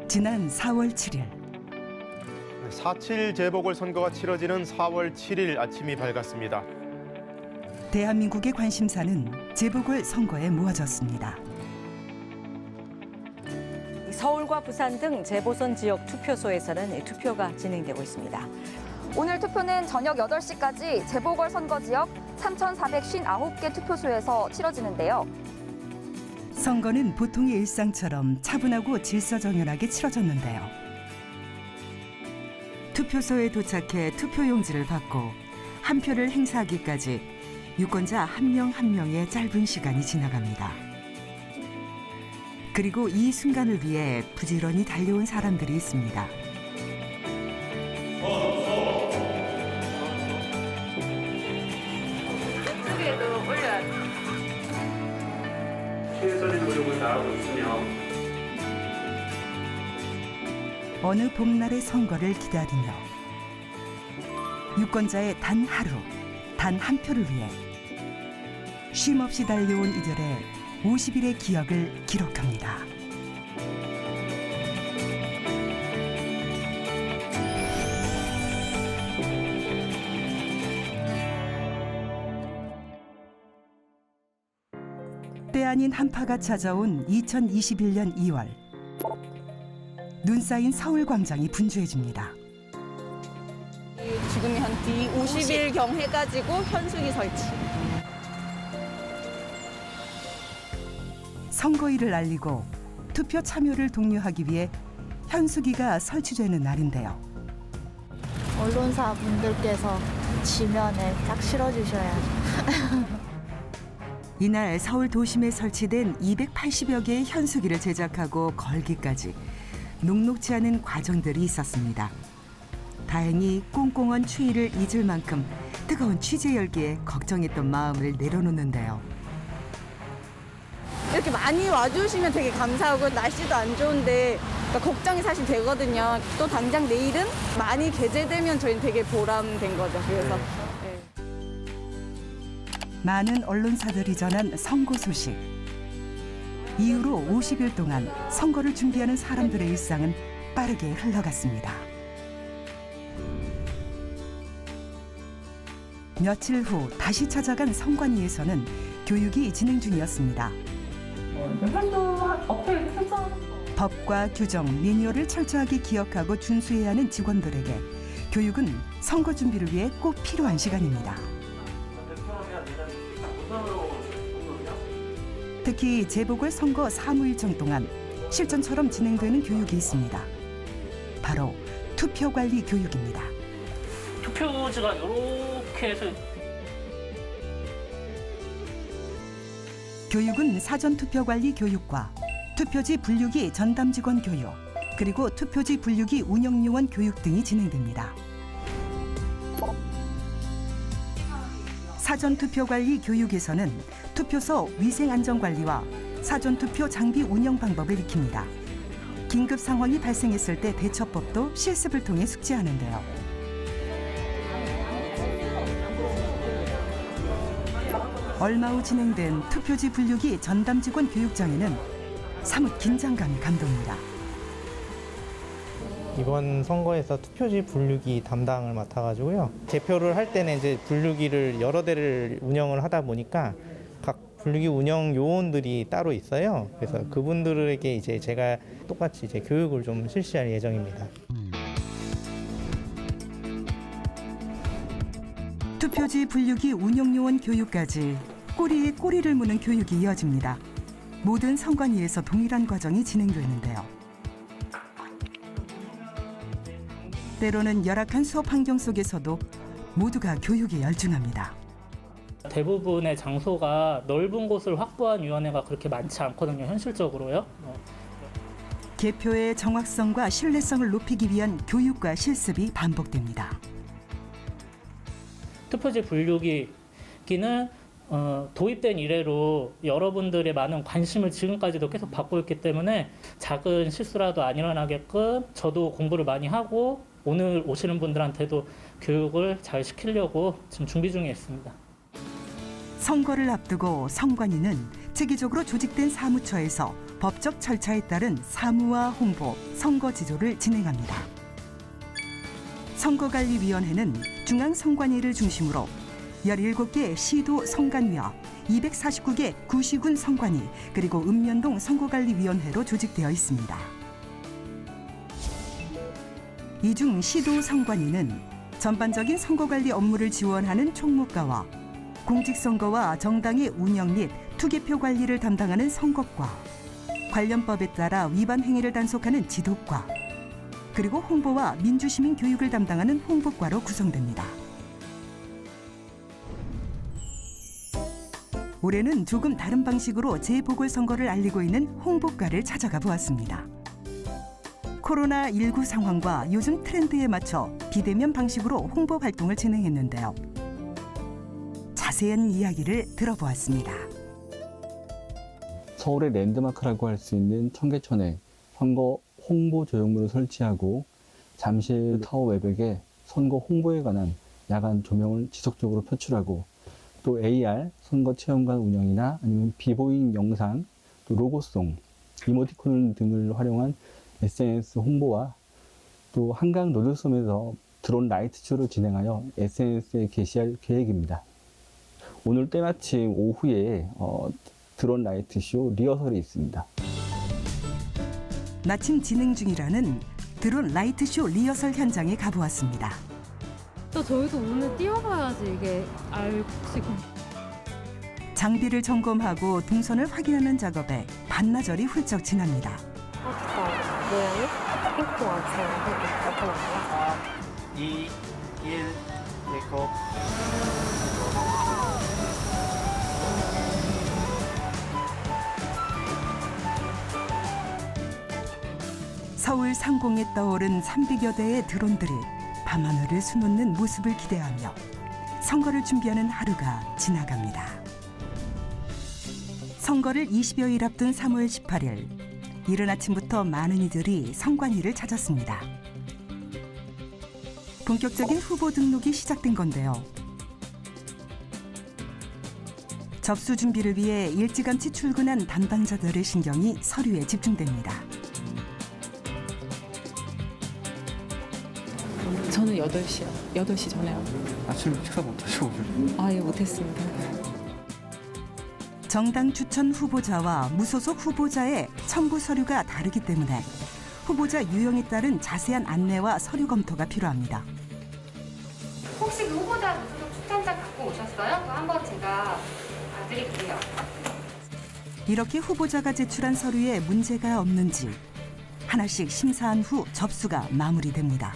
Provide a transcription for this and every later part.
지난 4월 7일 4.7 재보궐선거가 치러지는 4월 7일 아침이 밝았습니다. 대한민국의 관심사는 재보궐선거에 모아졌습니다. 서울과 부산 등 재보선 지역 투표소에서는 투표가 진행되고 있습니다. 오늘 투표는 저녁 8시까지 재보궐선거 지역 3,459개 투표소에서 치러지는데요. 선거는 보통의 일상처럼 차분하고 질서정연하게 치러졌는데요. 투표소에 도착해 투표용지를 받고 한 표를 행사하기까지 유권자 한 명 한 명의 짧은 시간이 지나갑니다. 그리고 이 순간을 위해 부지런히 달려온 사람들이 있습니다. 최선의 노력을 다하고 있으며 어느 봄날의 선거를 기다리며 유권자의 단 하루, 단 한 표를 위해 쉼없이 달려온 이들의 50일의 기억을 기록합니다. 때 아닌 한파가 찾아온 2021년 2월. 눈 쌓인 서울광장이 분주해집니다. 지금 한 뒤 50일경 해가지고 현수기 설치. 선거일을 알리고 투표 참여를 독려하기 위해 현수기가 설치되는 날인데요. 언론사 분들께서 지면에 딱 실어주셔야죠. 이날 서울 도심에 설치된 280여 개의 현수기를 제작하고 걸기까지 녹록지 않은 과정들이 있었습니다. 다행히 꽁꽁한 추위를 잊을 만큼 뜨거운 취재 열기에 걱정했던 마음을 내려놓는데요. 이렇게 많이 와주시면 되게 감사하고 날씨도 안 좋은데 그러니까 걱정이 사실 되거든요. 또 당장 내일은 많이 게재되면 저희는 되게 보람된 거죠. 그래서 네. 많은 언론사들이 전한 선거 소식. 이후로 50일 동안 선거를 준비하는 사람들의 일상은 빠르게 흘러갔습니다. 며칠 후 다시 찾아간 선관위에서는 교육이 진행 중이었습니다. 법과 규정, 매뉴얼을 철저하게 기억하고 준수해야 하는 직원들에게 교육은 선거 준비를 위해 꼭 필요한 시간입니다. 특히 재보궐선거 사무일정 동안 실전처럼 진행되는 교육이 있습니다. 바로 투표관리 교육입니다. 투표지가 이렇게 해서 교육은 사전투표관리 교육과 투표지 분류기 전담 직원 교육, 그리고 투표지 분류기 운영요원 교육 등이 진행됩니다. 사전투표관리 교육에서는 투표소 위생안전관리와 사전투표 장비 운영 방법을 익힙니다. 긴급 상황이 발생했을 때 대처법도 실습을 통해 숙지하는데요. 얼마 후 진행된 투표지 분류기 전담 직원 교육장에는 사뭇 긴장감이 감돕니다. 이번 선거에서 투표지 분류기 담당을 맡아가지고요. 개표를 할 때는 이제 분류기를 여러 대를 운영을 하다 보니까 각 분류기 운영 요원들이 따로 있어요. 그래서 그분들에게 이제 제가 똑같이 이제 교육을 좀 실시할 예정입니다. 투표지 분류기 운영요원 교육까지 꼬리에 꼬리를 무는 교육이 이어집니다. 모든 선관위에서 동일한 과정이 진행되는데요. 때로는 열악한 수업 환경 속에서도 모두가 교육에 열중합니다. 대부분의 장소가 넓은 곳을 확보한 위원회가 그렇게 많지 않거든요, 현실적으로요. 개표의 정확성과 신뢰성을 높이기 위한 교육과 실습이 반복됩니다. 투표지 분류기는 도입된 이래로 여러분들의 많은 관심을 지금까지도 계속 받고 있기 때문에 작은 실수라도 안 일어나게끔 저도 공부를 많이 하고 오늘 오시는 분들한테도 교육을 잘 시키려고 지금 준비 중에 있습니다. 선거를 앞두고 선관위는 체계적으로 조직된 사무처에서 법적 절차에 따른 사무와 홍보, 선거 지도를 진행합니다. 선거관리위원회는 중앙선관위를 중심으로 17개 시도 선관위와 249개 구시군 선관위 그리고 읍면동 선거관리위원회로 조직되어 있습니다. 이 중 시도 선관위는 전반적인 선거관리 업무를 지원하는 총무과와 공직선거와 정당의 운영 및 투개표 관리를 담당하는 선거과, 관련법에 따라 위반 행위를 단속하는 지도과, 그리고 홍보와 민주시민 교육을 담당하는 홍보과로 구성됩니다. 올해는 조금 다른 방식으로 재보궐선거를 알리고 있는 홍보과를 찾아가 보았습니다. 코로나19 상황과 요즘 트렌드에 맞춰 비대면 방식으로 홍보 활동을 진행했는데요. 자세한 이야기를 들어보았습니다. 서울의 랜드마크라고 할 수 있는 청계천에 선거 홍보 조형물을 설치하고 잠실 타워 외벽에 선거 홍보에 관한 야간 조명을 지속적으로 표출하고 또 AR 선거 체험관 운영이나 아니면 비보잉 영상, 또 로고송, 이모티콘 등을 활용한 SNS 홍보와 또 한강 로드섬에서 드론 라이트 쇼를 진행하여 SNS에 게시할 계획입니다. 오늘 때마침 오후에 드론 라이트 쇼 리허설이 있습니다. 마침 진행 중이라는 드론 라이트 쇼 리허설 현장에 가보았습니다. 또 저희도 오늘 뛰어봐야지 이게 알지고. 장비를 점검하고 동선을 확인하는 작업에 반나절이 훌쩍 지납니다. 모양이? 핑크 완성 나타나요? 2, 1, 메이크업. 서울 상공에 떠오른 300여 대의 드론들이 밤하늘을 수놓는 모습을 기대하며 선거를 준비하는 하루가 지나갑니다. 선거를 20여일 앞둔 3월 18일, 이른 아침부터 많은 이들이 선관위를 찾았습니다. 본격적인 후보 등록이 시작된 건데요. 접수 준비를 위해 일찌감치 출근한 담당자들의 신경이 서류에 집중됩니다. 저는 8시요. 8시 전에요. 아침 식사 못 하시고 오셨어요? 아예 못했습니다. 정당 추천 후보자와 무소속 후보자의 첨부 서류가 다르기 때문에 후보자 유형에 따른 자세한 안내와 서류 검토가 필요합니다. 혹시 그 후보자 무소속 추천장 갖고 오셨어요? 그거 한번 제가 봐드릴게요. 이렇게 후보자가 제출한 서류에 문제가 없는지 하나씩 심사한 후 접수가 마무리됩니다.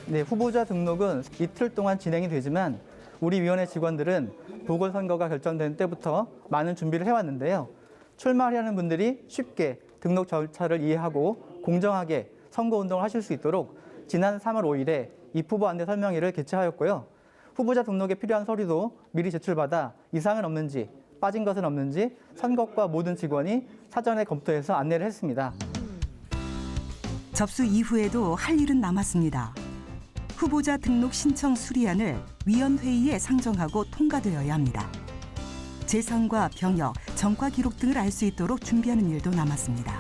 네, 후보자 등록은 이틀 동안 진행이 되지만 우리 위원회 직원들은 보궐선거가 결정된 때부터 많은 준비를 해왔는데요. 출마하려는 분들이 쉽게 등록 절차를 이해하고 공정하게 선거운동을 하실 수 있도록 지난 3월 5일에 입후보 안내 설명회를 개최하였고요. 후보자 등록에 필요한 서류도 미리 제출받아 이상은 없는지 빠진 것은 없는지 선거과 모든 직원이 사전에 검토해서 안내를 했습니다. 접수 이후에도 할 일은 남았습니다. 후보자 등록 신청 수리안을 위원회의에 상정하고 통과되어야 합니다. 재산과 병역, 전과 기록 등을 알 수 있도록 준비하는 일도 남았습니다.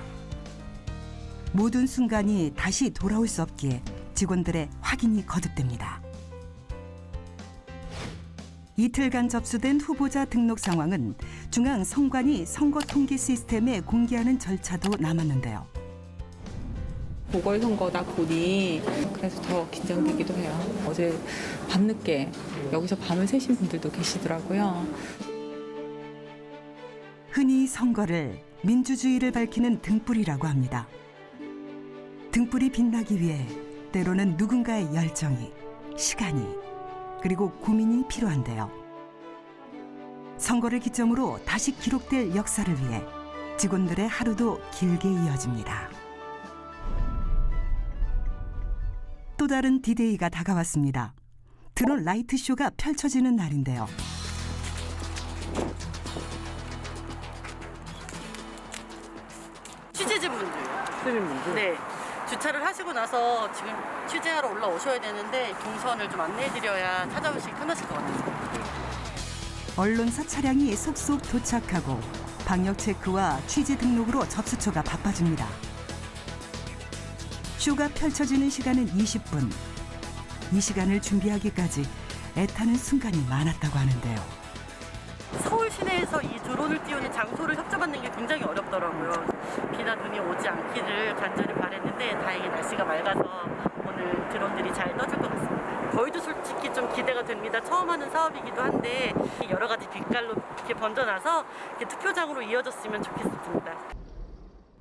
모든 순간이 다시 돌아올 수 없기에 직원들의 확인이 거듭됩니다. 이틀간 접수된 후보자 등록 상황은 중앙선관위 선거통계 시스템에 공개하는 절차도 남았는데요. 보궐선거다 보니 그래서 더 긴장되기도 해요. 어제 밤늦게 여기서 밤을 새신 분들도 계시더라고요. 흔히 선거를 민주주의를 밝히는 등불이라고 합니다. 등불이 빛나기 위해 때로는 누군가의 열정이, 시간이, 그리고 고민이 필요한데요. 선거를 기점으로 다시 기록될 역사를 위해 직원들의 하루도 길게 이어집니다. 또 다른 디데이가 다가왔습니다. 드론 라이트 쇼가 펼쳐지는 날인데요. 취재진분들. 네. 주차를 하시고 나서 지금 취재하러 올라오셔야 되는데 동선을 좀 안내해드려야 찾아오시기 편하실 것 같아요. 언론사 차량이 속속 도착하고 방역 체크와 취지 등록으로 접수처가 바빠집니다. 쇼가 펼쳐지는 시간은 20분. 이 시간을 준비하기까지 애타는 순간이 많았다고 하는데요. 서울 시내에서 이 드론을 띄우는 장소를 협조받는 게 굉장히 어렵더라고요. 비나 눈이 오지 않기를 간절히 바랬는데 다행히 날씨가 맑아서 오늘 드론들이 잘 떠줄 것 같습니다. 저희도 솔직히 좀 기대가 됩니다. 처음 하는 사업이기도 한데 여러 가지 빛깔로 이렇게 번져나서 이렇게 투표장으로 이어졌으면 좋겠습니다.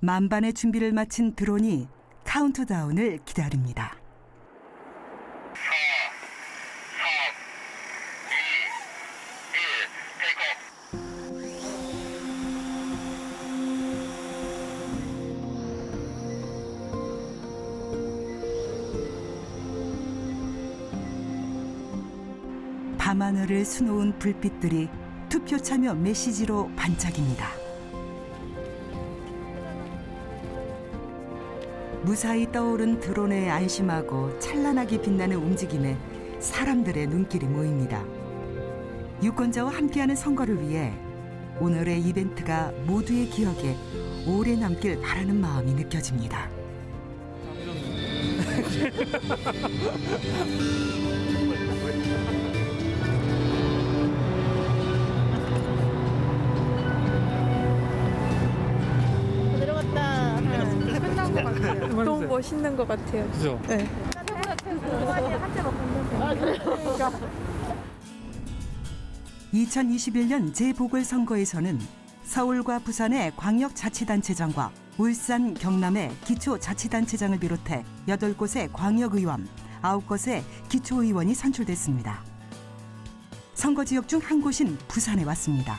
만반의 준비를 마친 드론이 카운트다운을 기다립니다. 밤하늘을 수놓은 불빛들이 투표 참여 메시지로 반짝입니다. 무사히 떠오른 드론에 안심하고 찬란하게 빛나는 움직임에 사람들의 눈길이 모입니다. 유권자와 함께하는 선거를 위해 오늘의 이벤트가 모두의 기억에 오래 남길 바라는 마음이 느껴집니다. 내려갔다. 끝난 것 같아요. 너무 멋있는 것 같아요. 그죠? 네. 2021년 재보궐선거에서는 서울과 부산의 광역자치단체장과 울산, 경남의 기초자치단체장을 비롯해 8곳의 광역의원, 9곳의 기초의원이 선출됐습니다. 선거지역 중 한 곳인 부산에 왔습니다.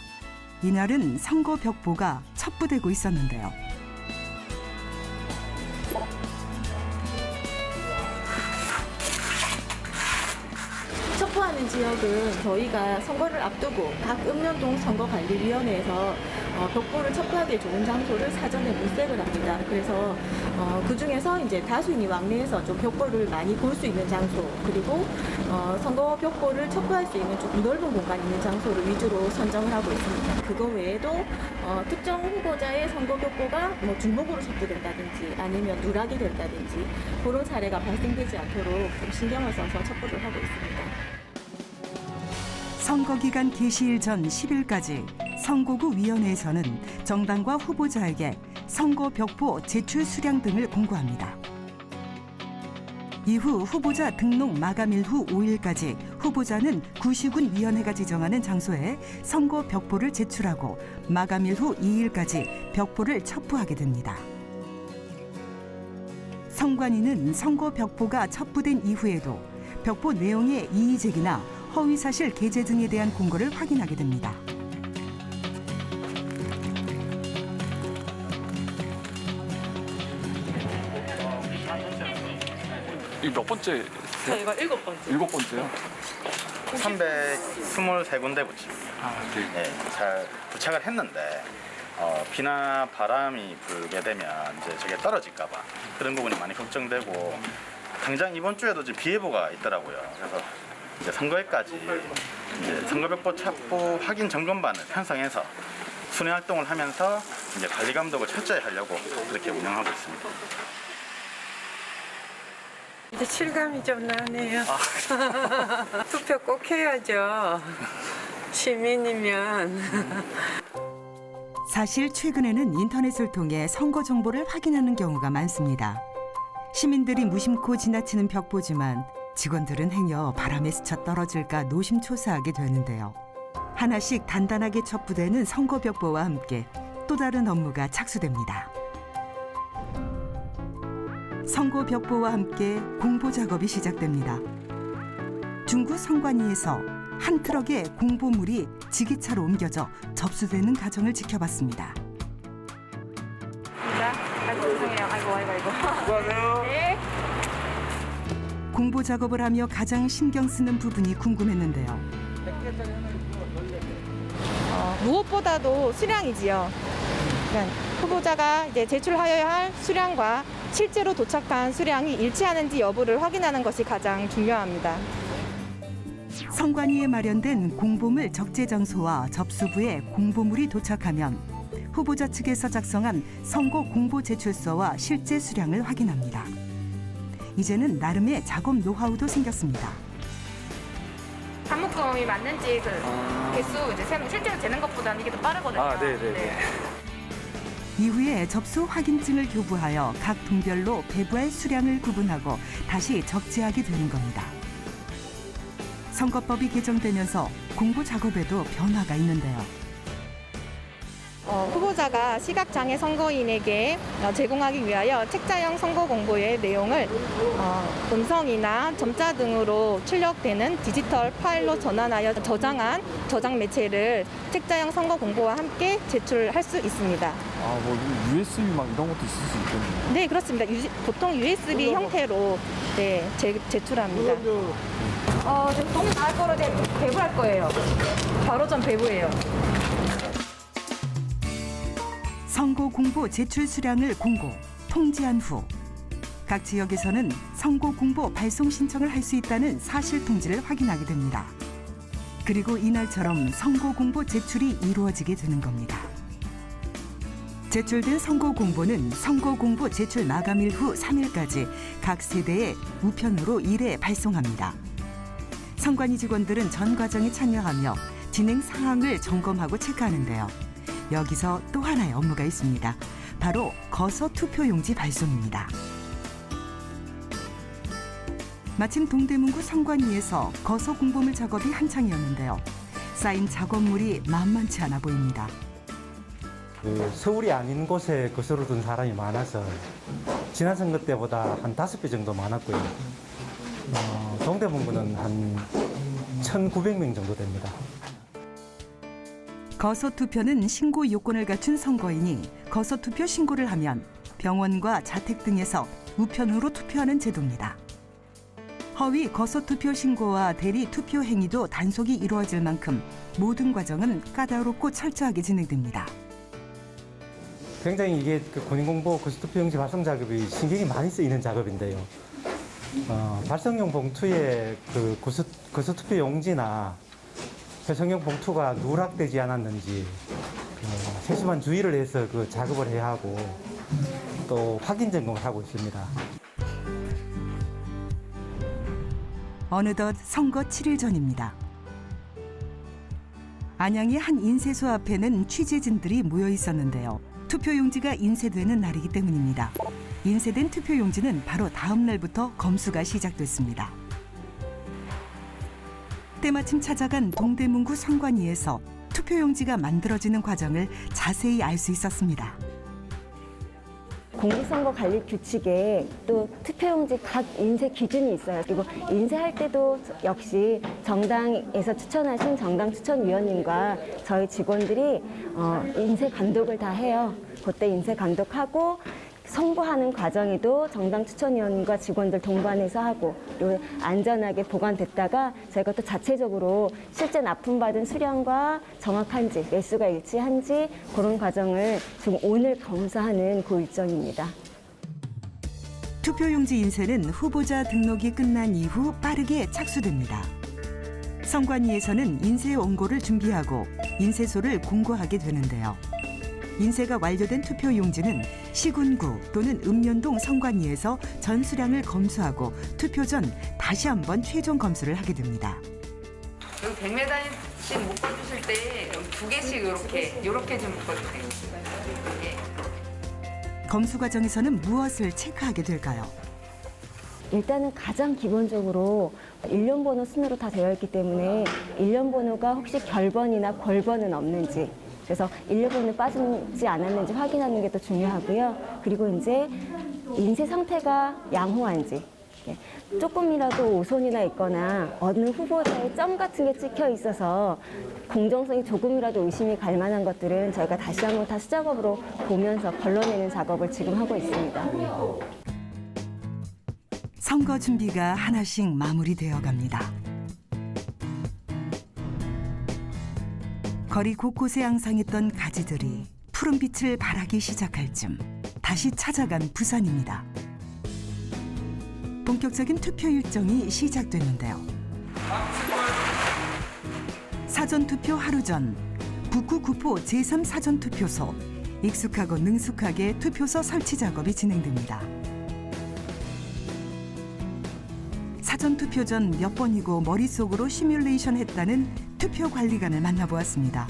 이날은 선거 벽보가 첩부되고 있었는데요. 첩부하는 지역은 저희가 선거를 앞두고 각 읍면동 선거관리위원회에서 벽보를 첩부하기에 좋은 장소를 사전에 물색을 합니다. 그래서 그 중에서 이제 다수인이 왕래해서 좀 벽보를 많이 볼 수 있는 장소, 그리고 선거 벽보를 첩부할 수 있는 조금 넓은 공간이 있는 장소를 위주로 선정을 하고 있습니다. 그거 외에도 특정 후보자의 선거 벽보가 뭐 중복으로 첩부된다든지 아니면 누락이 된다든지 그런 사례가 발생되지 않도록 좀 신경을 써서 첩부를 하고 있습니다. 선거기간 개시일 전 10일까지 선거구 위원회에서는 정당과 후보자에게 선거 벽보 제출 수량 등을 공고합니다. 이후 후보자 등록 마감일 후 5일까지 후보자는 구시군 위원회가 지정하는 장소에 선거 벽보를 제출하고 마감일 후 2일까지 벽보를 첩부하게 됩니다. 선관위는 선거 벽보가 첩부된 이후에도 벽보 내용의 이의 제기나 허위사실 게재 등에 대한 공고를 확인하게 됩니다. 이 몇 번째? 저희가 7번째. 7번째요? 323군데 붙입니다. 네, 잘 부착을 했는데 비나 바람이 불게 되면 이제 저게 떨어질까봐 그런 부분이 많이 걱정되고 당장 이번 주에도 지금 비 예보가 있더라고요. 그래서 이제 선거일까지 이제 선거벽보 첩부 확인 점검반을 편성해서 순회 활동을 하면서 이제 관리 감독을 철저히 하려고 그렇게 운영하고 있습니다. 이제 실감이 좀 나네요. 투표 꼭 해야죠. 시민이면. 사실 최근에는 인터넷을 통해 선거 정보를 확인하는 경우가 많습니다. 시민들이 무심코 지나치는 벽보지만 직원들은 행여 바람에 스쳐 떨어질까 노심초사하게 되는데요. 하나씩 단단하게 첩부되는 선거 벽보와 함께 또 다른 업무가 착수됩니다. 선거 벽보와 함께 공보 작업이 시작됩니다. 중구 선관위에서 한 트럭의 공보물이 지게차로 옮겨져 접수되는 과정을 지켜봤습니다. 아이고 죄송해요. 아이고. 수고하세요. 네. 공보 작업을 하며 가장 신경 쓰는 부분이 궁금했는데요. 무엇보다도 수량이지요. 그러니까 후보자가 이제 제출하여야 할 수량과 실제로 도착한 수량이 일치하는지 여부를 확인하는 것이 가장 중요합니다. 선관위에 마련된 공보물 적재 장소와 접수부에 공보물이 도착하면 후보자 측에서 작성한 선거 공보 제출서와 실제 수량을 확인합니다. 이제는 나름의 작업 노하우도 생겼습니다. 한묶음이 맞는지 그 개수 이제 실제로 재는 것보다는 이게 더 빠르거든요. 네. 이후에 접수 확인증을 교부하여 각 동별로 배부할 수량을 구분하고 다시 적재하게 되는 겁니다. 선거법이 개정되면서 공보 작업에도 변화가 있는데요. 후보자가 시각장애 선거인에게 제공하기 위하여 책자형 선거 공보의 내용을 음성이나 점자 등으로 출력되는 디지털 파일로 전환하여 저장한 저장 매체를 책자형 선거 공보와 함께 제출할 수 있습니다. 뭐 USB 막 이런 것도 있을 수 있겠네요. 네, 그렇습니다. 보통 USB 형태로 제출합니다. 동 나갈 거로 배부할 거예요. 바로 전 배부예요. 선거 공보 제출 수량을 공고, 통지한 후 각 지역에서는 선거 공보 발송 신청을 할 수 있다는 사실 통지를 확인하게 됩니다. 그리고 이날처럼 선거 공보 제출이 이루어지게 되는 겁니다. 제출된 선거 공보는 선거 공보 제출 마감일 후 3일까지 각 세대에 우편으로 1회 발송합니다. 선관위 직원들은 전 과정에 참여하며 진행 상황을 점검하고 체크하는데요. 여기서 또 하나의 업무가 있습니다. 바로 거서 투표용지 발송입니다. 마침 동대문구 선관위에서 거서 공보물 작업이 한창이었는데요. 쌓인 작업물이 만만치 않아 보입니다. 서울이 아닌 곳에 거서를 둔 사람이 많아서 지난 선거 때보다 한 5배 정도 많았고요. 동대문구는 한 1,900명 정도 됩니다. 거서투표는 신고 요건을 갖춘 선거인이 거서투표 신고를 하면 병원과 자택 등에서 우편으로 투표하는 제도입니다. 허위 거서투표 신고와 대리 투표 행위도 단속이 이루어질 만큼 모든 과정은 까다롭고 철저하게 진행됩니다. 굉장히 이게 본인공보 거서투표용지 발송 작업이 신경이 많이 쓰이는 작업인데요. 발송용 봉투에 거서투표용지나 배송용 봉투가 누락되지 않았는지 세심한 주의를 해서 그 작업을 해야 하고 또 확인 점검을 하고 있습니다. 어느덧 선거 7일 전입니다. 안양의 한 인쇄소 앞에는 취재진들이 모여 있었는데요. 투표용지가 인쇄되는 날이기 때문입니다. 인쇄된 투표용지는 바로 다음 날부터 검수가 시작됐습니다. 때마침 찾아간 동대문구 선관위에서 투표용지가 만들어지는 과정을 자세히 알 수 있었습니다. 공직선거관리 규칙에 또 투표용지 각 인쇄 기준이 있어요. 그리고 인쇄할 때도 역시 정당에서 추천하신 정당 추천위원님과 저희 직원들이 인쇄 감독을 다 해요. 그때 인쇄 감독하고 송부하는 과정에도 정당 추천위원과 직원들 동반해서 하고 그리고 안전하게 보관됐다가 저희가 또 자체적으로 실제 납품받은 수량과 정확한지 매수가 일치한지 그런 과정을 지금 오늘 검사하는 그 일정입니다. 투표용지 인쇄는 후보자 등록이 끝난 이후 빠르게 착수됩니다. 선관위에서는 인쇄 원고를 준비하고 인쇄소를 공고하게 되는데요. 인쇄가 완료된 투표용지는 시군구 또는 읍면동 선관위에서 전수량을 검수하고 투표 전 다시 한번 최종 검수를 하게 됩니다. 여기 100m씩 묶어주실 때 2개씩 이렇게 좀 묶어주세요. 네. 검수 과정에서는 무엇을 체크하게 될까요? 일단은 가장 기본적으로 일련 번호 순으로 다 되어 있기 때문에 일련 번호가 혹시 결번이나 궐번은 없는지 그래서 일련번호 빠지지 않았는지 확인하는 게 더 중요하고요. 그리고 이제 인쇄 상태가 양호한지 조금이라도 오손이나 있거나 어느 후보자의 점 같은 게 찍혀 있어서 공정성이 조금이라도 의심이 갈 만한 것들은 저희가 다시 한번 다 수작업으로 보면서 걸러내는 작업을 지금 하고 있습니다. 선거 준비가 하나씩 마무리되어 갑니다. 거리 곳곳에 앙상했던 가지들이 푸른빛을 발하기 시작할 즈음 다시 찾아간 부산입니다. 본격적인 투표 일정이 시작됐는데요. 사전투표 하루 전 북구 구포 제3사전투표소 익숙하고 능숙하게 투표소 설치 작업이 진행됩니다. 사전 투표 전 몇 번이고 머릿속으로 시뮬레이션 했다는 투표 관리관을 만나보았습니다.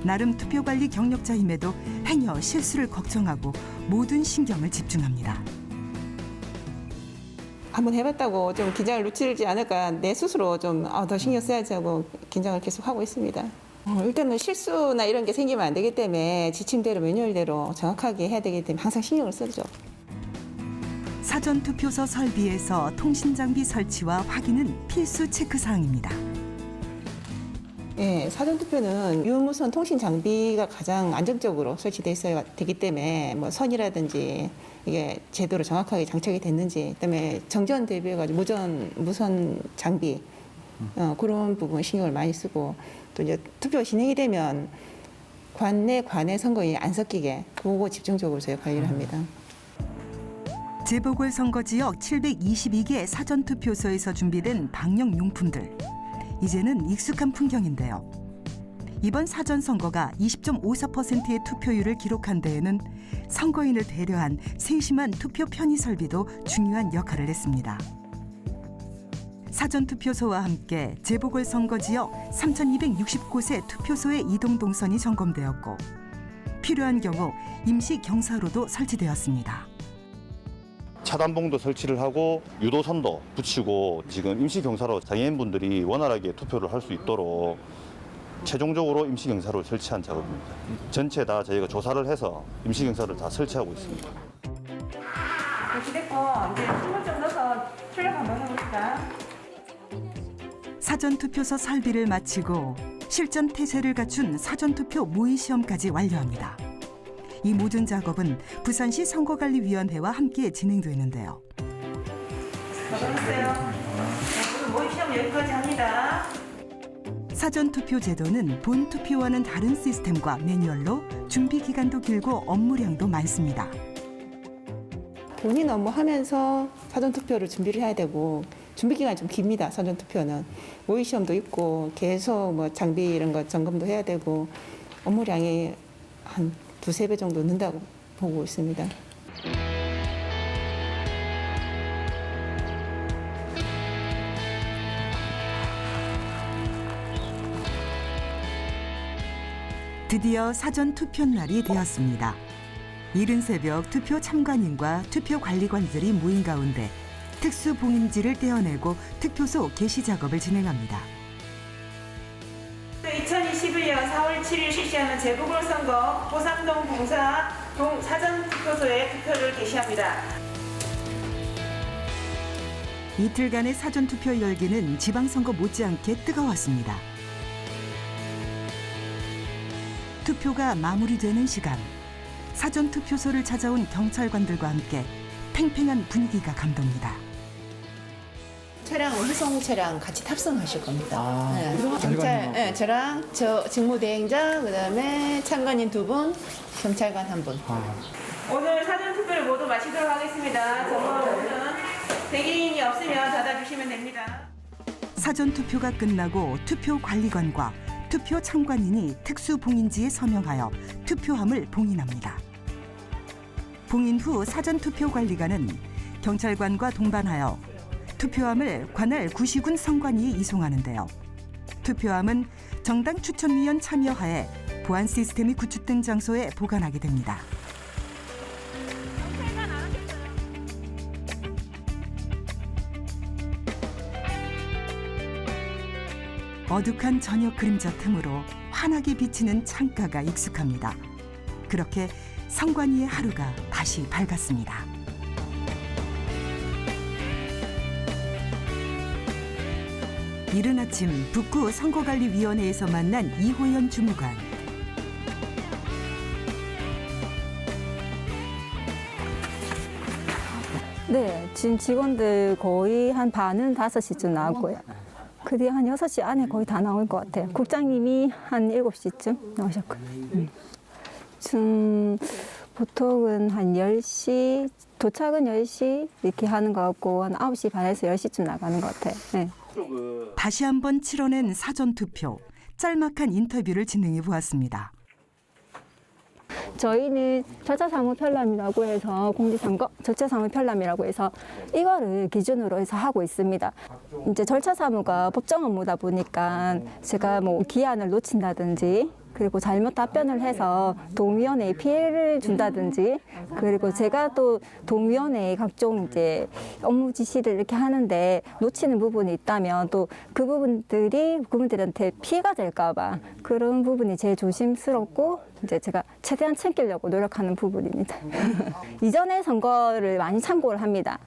나름 투표 관리 경력자임에도 행여 실수를 걱정하고 모든 신경을 집중합니다. 한번 해봤다고 좀 긴장을 놓치지 않을까 내 스스로 좀 더 신경 써야지 하고 긴장을 계속 하고 있습니다. 일단은 실수나 이런 게 생기면 안 되기 때문에 지침대로 매뉴얼대로 정확하게 해야 되기 때문에 항상 신경을 쓰죠. 사전 투표소 설비에서 통신 장비 설치와 확인은 필수 체크 사항입니다. 예, 사전 투표는 유무선 통신 장비가 가장 안정적으로 설치돼 있어야 되기 때문에 뭐 선이라든지 이게 제대로 정확하게 장착이 됐는지, 그다음에 정전 대비해가지고 무선 장비 그런 부분 신경을 많이 쓰고, 또 이제 투표 진행이 되면 관내 선거인이 안 섞이게 그거 집중적으로 저희가 관리를 합니다. 재보궐선거지역 722개 사전투표소에서 준비된 방역용품들. 이제는 익숙한 풍경인데요. 이번 사전선거가 20.54%의 투표율을 기록한 데에는 선거인을 배려한 세심한 투표 편의 설비도 중요한 역할을 했습니다. 사전투표소와 함께 재보궐선거지역 3,260곳의 투표소의 이동 동선이 점검되었고, 필요한 경우 임시 경사로도 설치되었습니다. 차단봉도 설치를 하고 유도선도 붙이고 지금 임시경사로 장애인분들이 원활하게 투표를 할 수 있도록 최종적으로 임시경사로 설치한 작업입니다. 전체 다 저희가 조사를 해서 임시경사를 다 설치하고 있습니다. 휴대폰 이제 신분증 넣어서 출력 한번 해봅시다. 사전투표소 설비를 마치고 실전 태세를 갖춘 사전투표 모의시험까지 완료합니다. 이 모든 작업은 부산시 선거관리위원회와 함께 진행되는데요. 수고하셨어요. 오늘 모의시험 여기까지 합니다. 사전투표 제도는 본 투표와는 다른 시스템과 매뉴얼로 준비 기간도 길고 업무량도 많습니다. 본인 업무하면서 사전투표를 준비를 해야 되고 준비 기간이 좀 깁니다. 사전투표는 모의시험도 있고 계속 뭐 장비 이런 거 점검도 해야 되고 업무량이 한 2~3배 정도 는다고 보고 있습니다. 드디어 사전 투표 날이 되었습니다. 이른 새벽 투표 참관인과 투표 관리관들이 모인 가운데 특수 봉인지를 떼어내고 투표소 개시 작업을 진행합니다. 2021년 4월 7일 실시하는 재보궐선거 고삼동 봉사 사전투표소에 투표를 개시합니다. 이틀간의 사전투표 열기는 지방선거 못지않게 뜨거웠습니다. 투표가 마무리되는 시간, 사전투표소를 찾아온 경찰관들과 함께 팽팽한 분위기가 감돕니다. 차량은 회송 차량 같이 탑승하실 겁니다. 네. 경찰, 네, 저랑 저 직무대행자, 그다음에 참관인 2분, 경찰관 1분. 오늘 사전투표를 모두 마치도록 하겠습니다. 정말 대기인이 없으면 닫아주시면 됩니다. 사전투표가 끝나고 투표관리관과 투표 참관인이 특수봉인지에 서명하여 투표함을 봉인합니다. 봉인 후 사전투표관리관은 경찰관과 동반하여 투표함을 관할 구시군 선관위에 이송하는데요. 투표함은 정당 추천위원 참여하에 보안 시스템이 구축된 장소에 보관하게 됩니다. 어둑한 저녁 그림자 틈으로 환하게 비치는 창가가 익숙합니다. 그렇게 선관위의 하루가 다시 밝았습니다. 이른 아침 북구 선거관리위원회에서 만난 이호연 주무관. 네, 지금 직원들 거의 한 반은 5시쯤 나왔고요. 그 뒤에 한 6시 안에 거의 다 나올 것 같아요. 국장님이 한 7시쯤 나오셨고요. 지금 보통은 한 10시, 도착은 10시 이렇게 하는 것 같고 한 9시 반에서 10시쯤 나가는 것 같아요. 네. 다시 한번 치러낸 사전투표. 짤막한 인터뷰를 진행해 보았습니다. 저희는 절차사무편람이라고 해서 공직선거 절차사무편람이라고 해서 이거를 기준으로 해서 하고 있습니다. 이제 절차사무가 법정 업무다 보니까 제가 뭐 기한을 놓친다든지 그리고 잘못 답변을 해서 동위원회에 피해를 준다든지 그리고 제가 또 동위원회에 각종 이제 업무 지시를 이렇게 하는데 놓치는 부분이 있다면 또 그 부분들이 그분들한테 피해가 될까봐 그런 부분이 제일 조심스럽고 이제 제가 최대한 챙기려고 노력하는 부분입니다. 이전의 선거를 많이 참고를 합니다.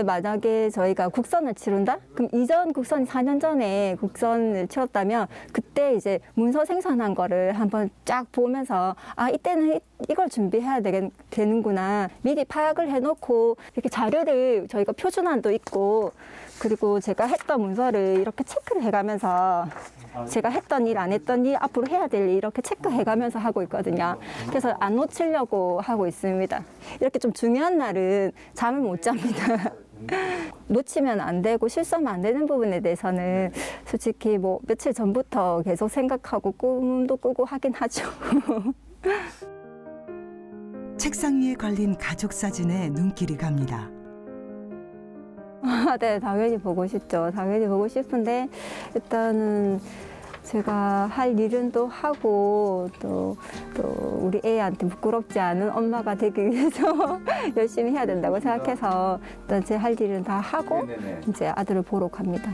만약에 저희가 국선을 치른다? 그럼 이전 국선이 4년 전에 국선을 치렀다면 그때 이제 문서 생산한 거를 한번 쫙 보면서 아 이때는 이걸 준비해야 되는구나 미리 파악을 해놓고 이렇게 자료를 저희가 표준안도 있고 그리고 제가 했던 문서를 이렇게 체크를 해가면서 제가 했던 일, 안 했던 일, 앞으로 해야 될 일 이렇게 체크해가면서 하고 있거든요. 그래서 안 놓치려고 하고 있습니다. 이렇게 좀 중요한 날은 잠을 못 잡니다. 놓치면 안 되고 실수하면 안 되는 부분에 대해서는 솔직히 뭐 며칠 전부터 계속 생각하고 꿈도 꾸고 하긴 하죠. 책상 위에 걸린 가족 사진에 눈길이 갑니다. 네, 당연히 보고 싶죠. 당연히 보고 싶은데 일단은 제가 할 일은 또 하고 또 우리 애한테 부끄럽지 않은 엄마가 되기 위해서 열심히 해야 된다고 생각해서 일단 제 할 일은 다 하고 이제 아들을 보러 갑니다.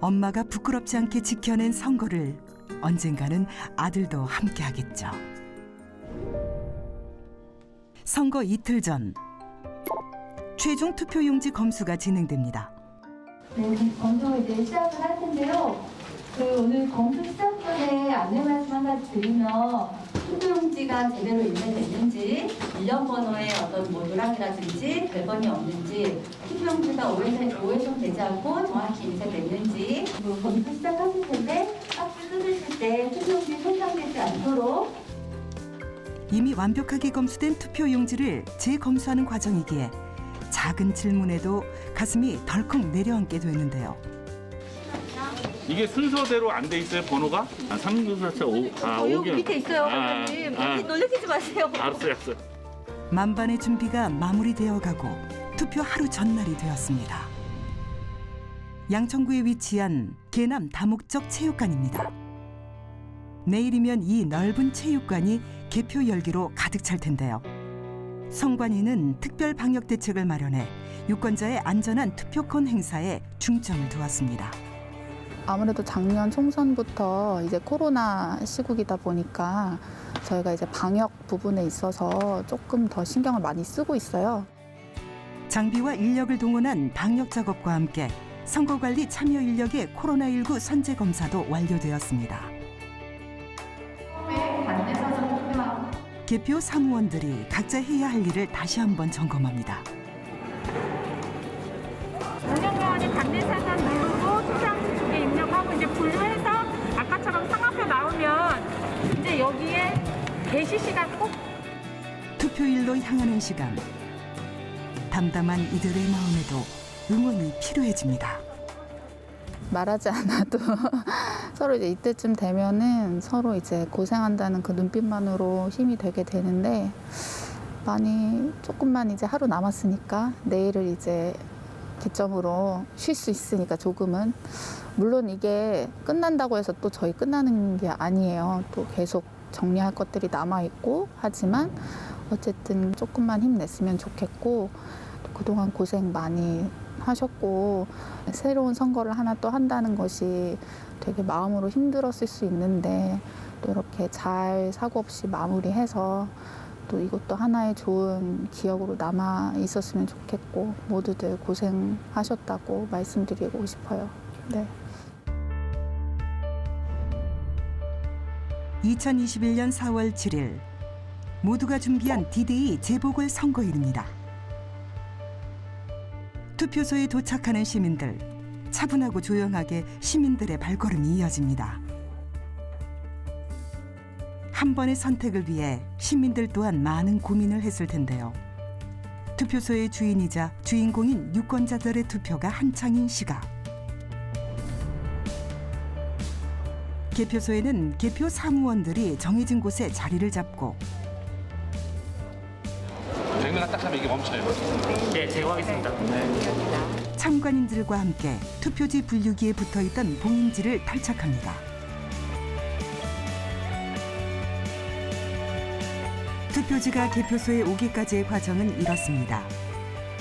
엄마가 부끄럽지 않게 지켜낸 선거를 언젠가는 아들도 함께하겠죠. 선거 이틀 전 최종 투표용지 검수가 진행됩니다. 네, 검수 이제 시작을 할 텐데요. 오늘 검수 시작 전에 안내 말씀 한 가지 드리면 투표용지가 제대로 인쇄됐는지, 일련 번호에 어떤 뭐 노랑이라든지 별건이 없는지, 투표용지가 오해션 되지 않고 정확히 인쇄됐는지, 그리고 검수 시작하실 텐데 박스 뜯으실 때 투표용지 손상되지 않도록 이미 완벽하게 검수된 투표용지를 재검수하는 과정이기에 작은 질문에도 가슴이 덜컥 내려앉게 되는데요. 이게 순서대로 안 돼 있어요, 번호가? 3, 4, 4, 5, 5, 여기 밑에 있어요, 선생님. 놀래키지 마세요. 알았어요. 만반의 준비가 마무리되어 가고 투표 하루 전날이 되었습니다. 양천구에 위치한 계남 다목적 체육관입니다. 내일이면 이 넓은 체육관이 개표 열기로 가득 찰 텐데요. 선관위는 특별 방역 대책을 마련해 유권자의 안전한 투표권 행사에 중점을 두었습니다. 아무래도 작년 총선부터 이제 코로나 시국이다 보니까 저희가 이제 방역 부분에 있어서 조금 더 신경을 많이 쓰고 있어요. 장비와 인력을 동원한 방역 작업과 함께 선거관리 참여 인력의 코로나19 선제 검사도 완료되었습니다. 개표 사무원들이 각자 해야 할 일을 다시 한번 점검합니다. 운영요원이 반대사선 누르고 투표함수 2개 입력하고 이제 분류해서 아까처럼 상황표 나오면 이제 여기에 개시 시간 꼭 투표일로 향하는 시간. 담담한 이들의 마음에도 응원이 필요해집니다. 말하지 않아도 서로 이제 이때쯤 되면은 서로 이제 고생한다는 그 눈빛만으로 힘이 되게 되는데 조금만 이제 하루 남았으니까 내일을 이제 기점으로 쉴 수 있으니까 조금은 물론 이게 끝난다고 해서 또 저희 끝나는 게 아니에요. 또 계속 정리할 것들이 남아 있고 하지만 어쨌든 조금만 힘냈으면 좋겠고 그동안 고생 많이 하셨고 새로운 선거를 하나 또 한다는 것이 되게 마음으로 힘들었을 수 있는데 또 이렇게 잘 사고 없이 마무리해서 또 이것도 하나의 좋은 기억으로 남아 있었으면 좋겠고 모두들 고생하셨다고 말씀드리고 싶어요. 네. 2021년 4월 7일 모두가 준비한 D-Day 재보궐 선거일입니다. 투표소에 도착하는 시민들, 차분하고 조용하게 시민들의 발걸음이 이어집니다. 한 번의 선택을 위해 시민들 또한 많은 고민을 했을 텐데요. 투표소의 주인이자 주인공인 유권자들의 투표가 한창인 시각. 개표소에는 개표 사무원들이 정해진 곳에 자리를 잡고 100m 딱 하면 이게 멈춰요. 네, 제거하겠습니다. 참관인들과 함께 투표지 분류기에 붙어있던 봉인지를 탈착합니다. 투표지가 개표소에 오기까지의 과정은 이렇습니다.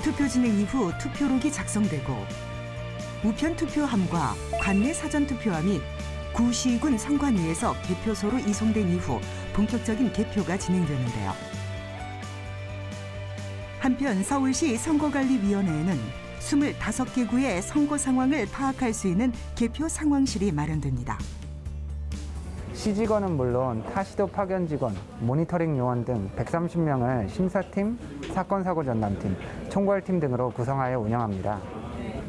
투표 진행 이후 투표록이 작성되고 우편 투표함과 관내 사전 투표함이 구시군 선관위에서 개표소로 이송된 이후 본격적인 개표가 진행되는데요. 한편 서울시 선거관리위원회에는 25개 구의 선거 상황을 파악할 수 있는 개표 상황실이 마련됩니다. 시직원은 물론 타시도 파견 직원, 모니터링 요원 등 130명을 심사팀, 사건사고 전담팀, 총괄팀 등으로 구성하여 운영합니다.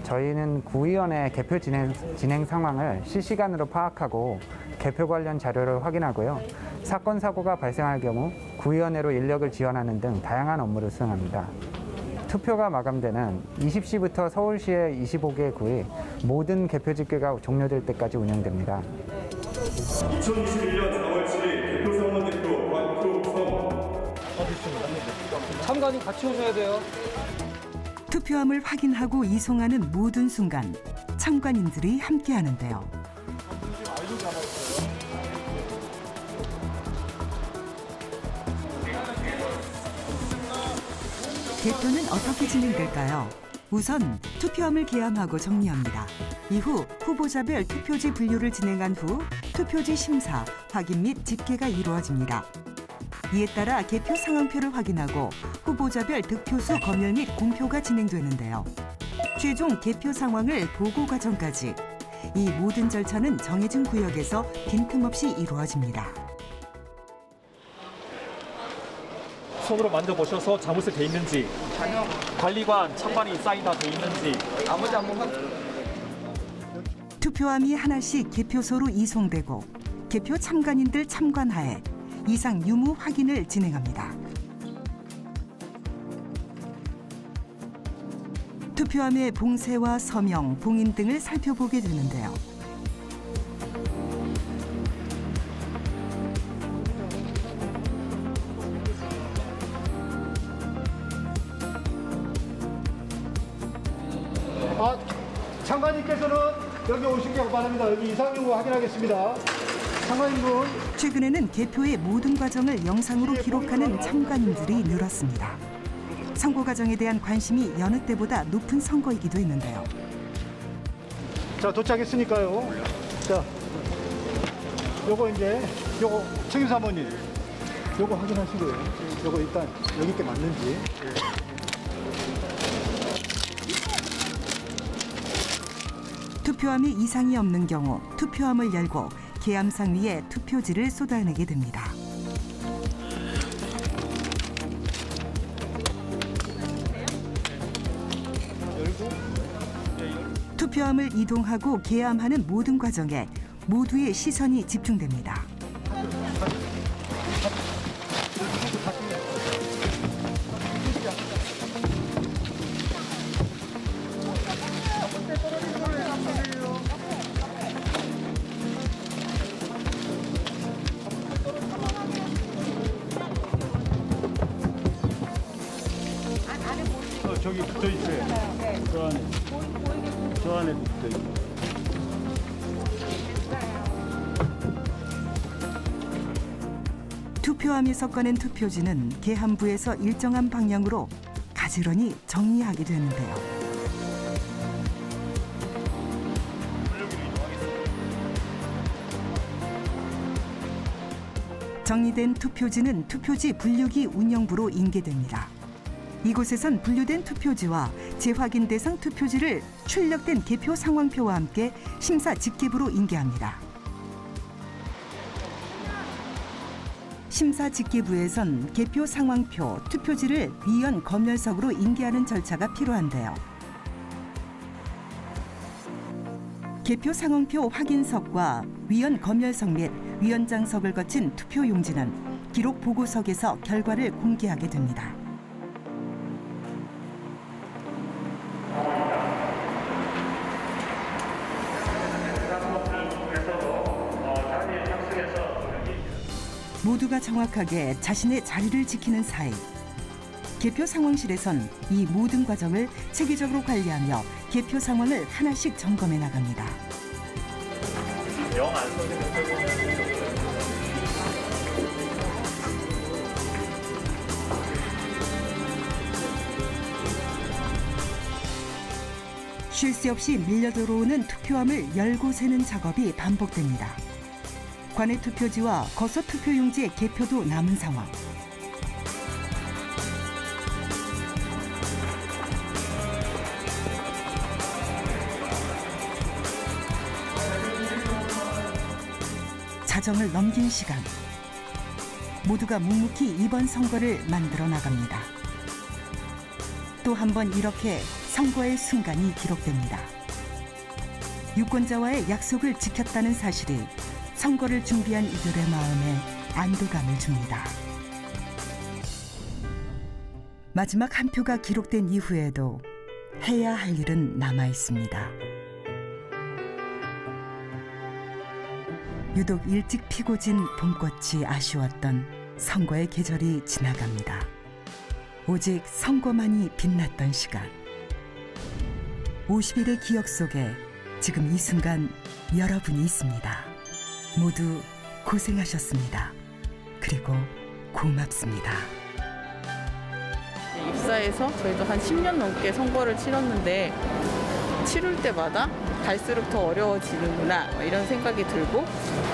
저희는 구위원회 개표 진행 상황을 실시간으로 파악하고 개표 관련 자료를 확인하고요. 사건, 사고가 발생할 경우 구위원회로 인력을 지원하는 등 다양한 업무를 수행합니다. 투표가 마감되는 20시부터 서울시의 25개 구의 모든 개표 집계가 종료될 때까지 운영됩니다. 2021년 4월 7일 개표 상원 대표 관표성. 참관인 같이 오셔야 돼요. 투표함을 확인하고 이송하는 모든 순간 참관인들이 함께하는데요. 개표는 어떻게 진행될까요? 우선 투표함을 개함하고 정리합니다. 이후 후보자별 투표지 분류를 진행한 후 투표지 심사, 확인 및 집계가 이루어집니다. 이에 따라 개표 상황표를 확인하고 후보자별 득표수 검열 및 공표가 진행되는데요. 최종 개표 상황을 보고 과정까지 이 모든 절차는 정해진 구역에서 빈틈없이 이루어집니다. 손으로 만져보셔서 자물쇠 돼 있는지, 관리관, 참관인 사인 다 돼 있는지. 아무지 안 보면 투표함이 하나씩 개표소로 이송되고 개표 참관인들 참관하에 이상 유무 확인을 진행합니다. 투표함의 봉쇄와 서명, 봉인 등을 살펴보게 되는데요. 참관인께서는 여기 오시기 바랍니다. 여기 이상용 확인하겠습니다. 참관인분. 최근에는 개표의 모든 과정을 영상으로 기록하는 참관인들이 늘었습니다. 선거 과정에 대한 관심이 여느 때보다 높은 선거이기도 했는데요. 자, 도착했으니까요. 자, 요거 이제 요거 책임사모님 요거 확인하시고요. 요거 일단 여기 게 맞는지. 투표함에 이상이 없는 경우 투표함을 열고 개함상 위에 투표지를 쏟아내게 됩니다. 투표함을 이동하고 개함하는 모든 과정에 모두의 시선이 집중됩니다. 저기 붙어 있어요. 저 안에 붙어 있어요. 투표함에서 꺼낸 투표지는 개함부에서 일정한 방향으로 가지런히 정리하게 되는데요. 정리된 투표지는 투표지 분류기 운영부로 인계됩니다. 이곳에선 분류된 투표지와 재확인 대상 투표지를 출력된 개표 상황표와 함께 심사 집계부로 인계합니다. 심사 집계부에선 개표 상황표, 투표지를 위원 검열석으로 인계하는 절차가 필요한데요. 개표 상황표 확인석과 위원 검열석 및 위원장석을 거친 투표용지는 기록 보고석에서 결과를 공개하게 됩니다. 모두가 정확하게 자신의 자리를 지키는 사이. 개표 상황실에선 이 모든 과정을 체계적으로 관리하며 개표 상황을 하나씩 점검해 나갑니다. 영안 써지는 쉴 새 없이 밀려 들어오는 투표함을 열고 세는 작업이 반복됩니다. 관외 투표지와 거소 투표용지의 개표도 남은 상황. 자정을 넘긴 시간. 모두가 묵묵히 이번 선거를 만들어 나갑니다. 또 한 번 이렇게 선거의 순간이 기록됩니다. 유권자와의 약속을 지켰다는 사실이 선거를 준비한 이들의 마음에 안도감을 줍니다. 마지막 한 표가 기록된 이후에도 해야 할 일은 남아 있습니다. 유독 일찍 피고 진 봄꽃이 아쉬웠던 선거의 계절이 지나갑니다. 오직 선거만이 빛났던 시간. 50일의 기억 속에 지금 이 순간 여러분이 있습니다. 모두 고생하셨습니다. 그리고 고맙습니다. 입사해서 저희도 한 10년 넘게 선거를 치렀는데 치를 때마다 갈수록 더 어려워지는구나 이런 생각이 들고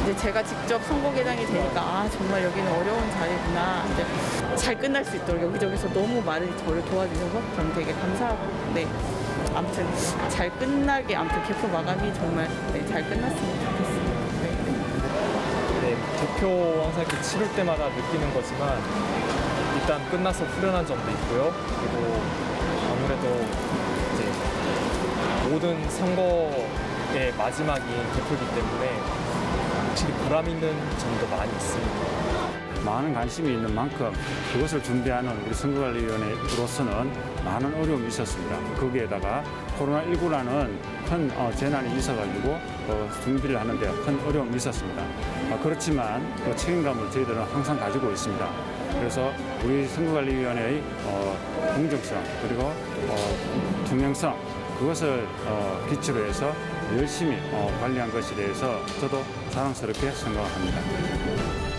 이제 제가 직접 선거계장이 되니까 정말 여기는 어려운 자리구나 이제 잘 끝날 수 있도록 여기저기서 너무 많이 저를 도와주셔서 저는 되게 감사하고 네 아무튼 잘 끝나게 아무튼 개표 마감이 정말 잘 끝났으면 좋겠습니다. 네, 개표 항상 이렇게 치를 때마다 느끼는 거지만 일단 끝나서 후련한 점도 있고요. 그리고 아무래도 이제 모든 선거의 마지막인 개표이기 때문에 확실히 보람 있는 점도 많이 있습니다. 많은 관심이 있는 만큼 그것을 준비하는 우리 선거관리위원회로서는 많은 어려움이 있었습니다. 거기에다가 코로나19라는 큰 재난이 있어가지고 준비를 하는데 큰 어려움이 있었습니다. 그렇지만 그 책임감을 저희들은 항상 가지고 있습니다. 그래서 우리 선거관리위원회의 공정성 그리고 투명성 그것을 기초로 해서 열심히 관리한 것에 대해서 저도 자랑스럽게 생각합니다.